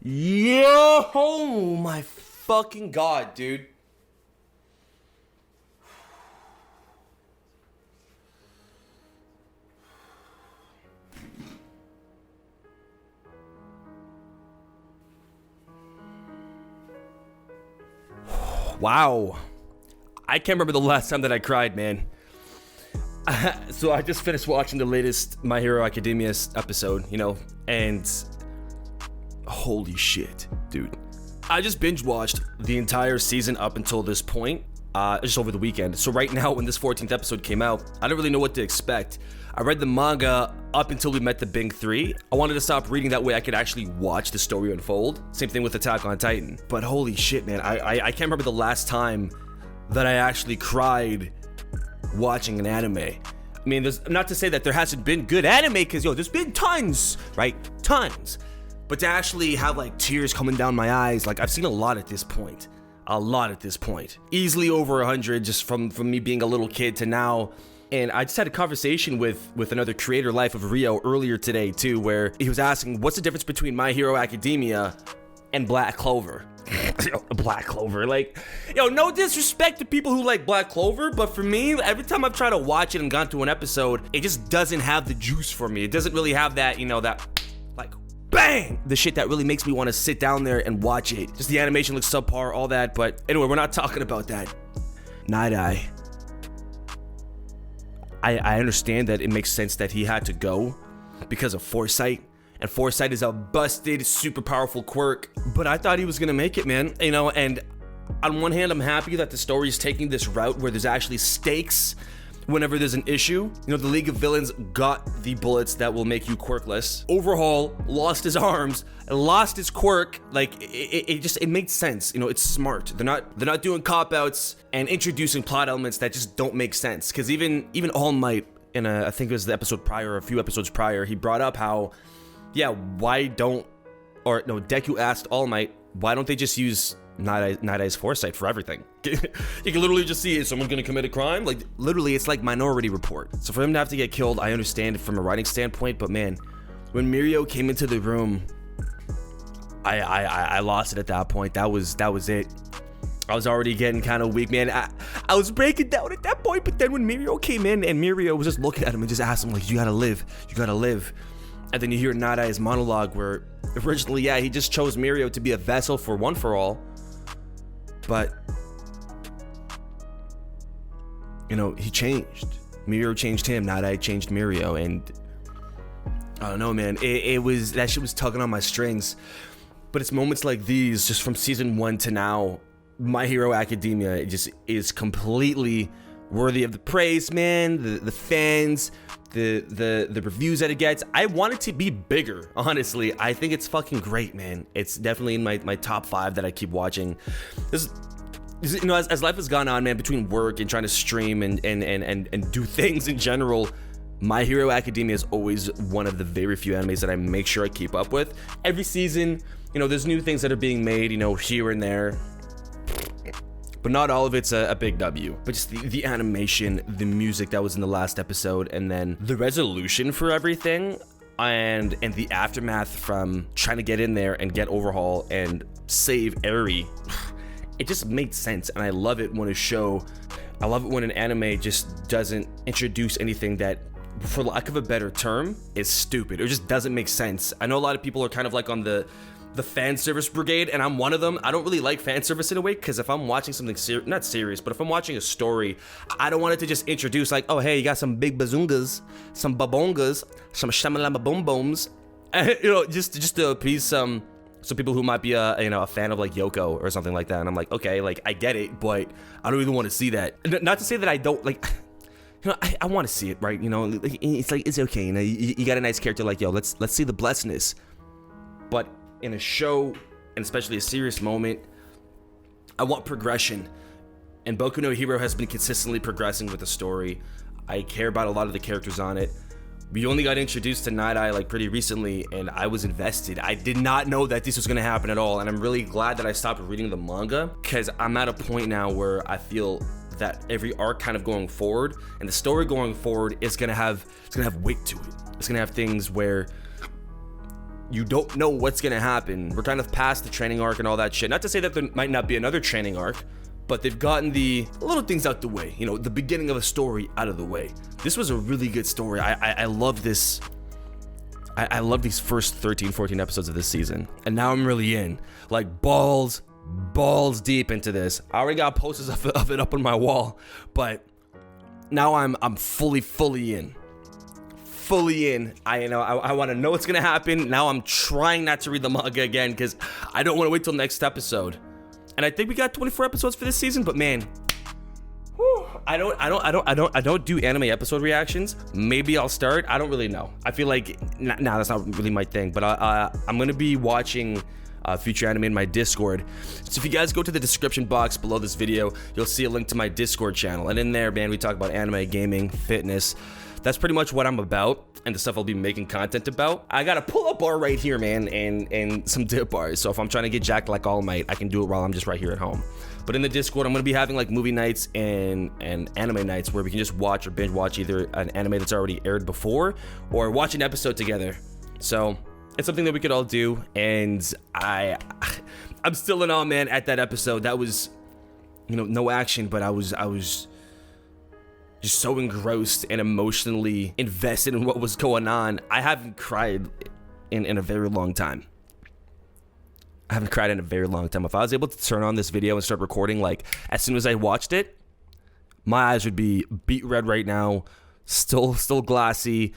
Yo, oh my fucking god, dude. Wow. I can't remember the last time that I cried, man. So I just finished watching the latest My Hero Academia episode, and holy shit, dude. I just binge watched the entire season up until this point, just over the weekend. So right now, when this 14th episode came out, I didn't really know what to expect. I read the manga up until we met the big three. I wanted to stop reading, that way I could actually watch the story unfold. Same thing with Attack on Titan. But holy shit, man, I can't remember the last time that I actually cried watching an anime. I mean, there's not to say that there hasn't been good anime, because there's been tons, right? Tons. But to actually have like tears coming down my eyes, like I've seen a lot at this point. Easily over 100, just from me being a little kid to now. And I just had a conversation with another creator, Life of Rio, earlier today too, where he was asking, what's the difference between My Hero Academia and Black Clover? Black Clover, like, no disrespect to people who like Black Clover, but for me, every time I've tried to watch it and gone to an episode, it just doesn't have the juice for me. It doesn't really have that, that, like, bang! The shit that really makes me want to sit down there and watch it. Just the animation looks subpar, all that, but anyway, we're not talking about that. Night Eye. I understand that it makes sense that he had to go because of foresight. And foresight is a busted, super powerful quirk. But I thought he was gonna make it, man. And on one hand, I'm happy that the story is taking this route where there's actually stakes whenever there's an issue. The League of Villains got the bullets that will make you quirkless. Overhaul lost his arms, lost his quirk. Like, it makes sense. It's smart. They're not doing cop-outs and introducing plot elements that just don't make sense. Because even All Might, I think it was the episode prior, or a few episodes prior, he brought up how, Deku asked All Might, why don't they just use Night Eye's foresight for everything? You can literally just see, is someone gonna commit a crime? Like, literally, it's like Minority Report. So for him to have to get killed, I understand it from a writing standpoint, but man, when Mirio came into the room, I lost it at that point. That was it. I was already getting kind of weak, man. I was breaking down at that point, but then when Mirio came in, and Mirio was just looking at him and just asked him, like, you gotta live. And then you hear Night Eye's monologue where originally, he just chose Mirio to be a vessel for One For All. But, he changed. Mirio changed him, Night Eye changed Mirio, and I don't know, man. That shit was tugging on my strings. But it's moments like these, just from season 1 to now, My Hero Academia just is completely worthy of the praise, man. The fans, the reviews that it gets. I want it to be bigger, honestly. I think it's fucking great, man. It's definitely in my top 5 that I keep watching. As life has gone on, man, between work and trying to stream and do things in general, My Hero Academia is always one of the very few animes that I make sure I keep up with. Every season, there's new things that are being made, here and there. But not all of it's a big W. But just the animation, the music that was in the last episode, and then the resolution for everything, and the aftermath from trying to get in there and get Overhaul and save Eri. It just made sense, and I love it when an anime just doesn't introduce anything that, for lack of a better term, is stupid. It just doesn't make sense. I know a lot of people are kind of like on the fan service brigade, and I'm one of them. I don't really like fan service in a way, because if I'm watching something not serious, but if I'm watching a story, I don't want it to just introduce like, oh hey, you got some big bazungas, some babongas, some shamalama boom booms, just to appease some people who might be a fan of like Yoko or something like that. And I'm like, okay, like I get it, but I don't really want to see that. Not to say that I don't like. I want to see it, right? It's like, it's okay. You got a nice character, like, let's see the blessedness. But in a show, and especially a serious moment, I want progression. And Boku No Hero has been consistently progressing with the story. I care about a lot of the characters on it. We only got introduced to Night Eye like pretty recently, and I was invested. I did not know that this was gonna happen at all, and I'm really glad that I stopped reading the manga, because I'm at a point now where I feel that every arc kind of going forward, and the story going forward is gonna have weight to it. It's gonna have things where you don't know what's gonna happen. We're kind of past the training arc and all that shit. Not to say that there might not be another training arc, but they've gotten the little things out the way. You know, the beginning of a story out of the way. This was a really good story. I love this. I love these first 13, 14 episodes of this season. And now I'm really in. Like, balls deep into this. I already got posters of it up on my wall. But now I'm fully in. Fully in. I want to know what's gonna happen. Now I'm trying not to read the manga again because I don't want to wait till next episode. And I think we got 24 episodes for this season, but man, I don't do anime episode reactions. Maybe I'll start. I don't really know. I feel like that's not really my thing. But I'm gonna be watching future anime in my Discord. So if you guys go to the description box below this video, you'll see a link to my Discord channel. And in there, man, we talk about anime, gaming, fitness. That's pretty much what I'm about and the stuff I'll be making content about. I got a pull-up bar right here, man, and some dip bars. So if I'm trying to get jacked like All Might, I can do it while I'm just right here at home. But in the Discord, I'm going to be having like movie nights and anime nights where we can just watch or binge watch either an anime that's already aired before or watch an episode together. So it's something that we could all do. And I'm still in awe, man, at that episode. That was, no action, but I was just so engrossed and emotionally invested in what was going on. I haven't cried in a very long time. If I was able to turn on this video and start recording, like, as soon as I watched it, my eyes would be beet red right now, still glassy.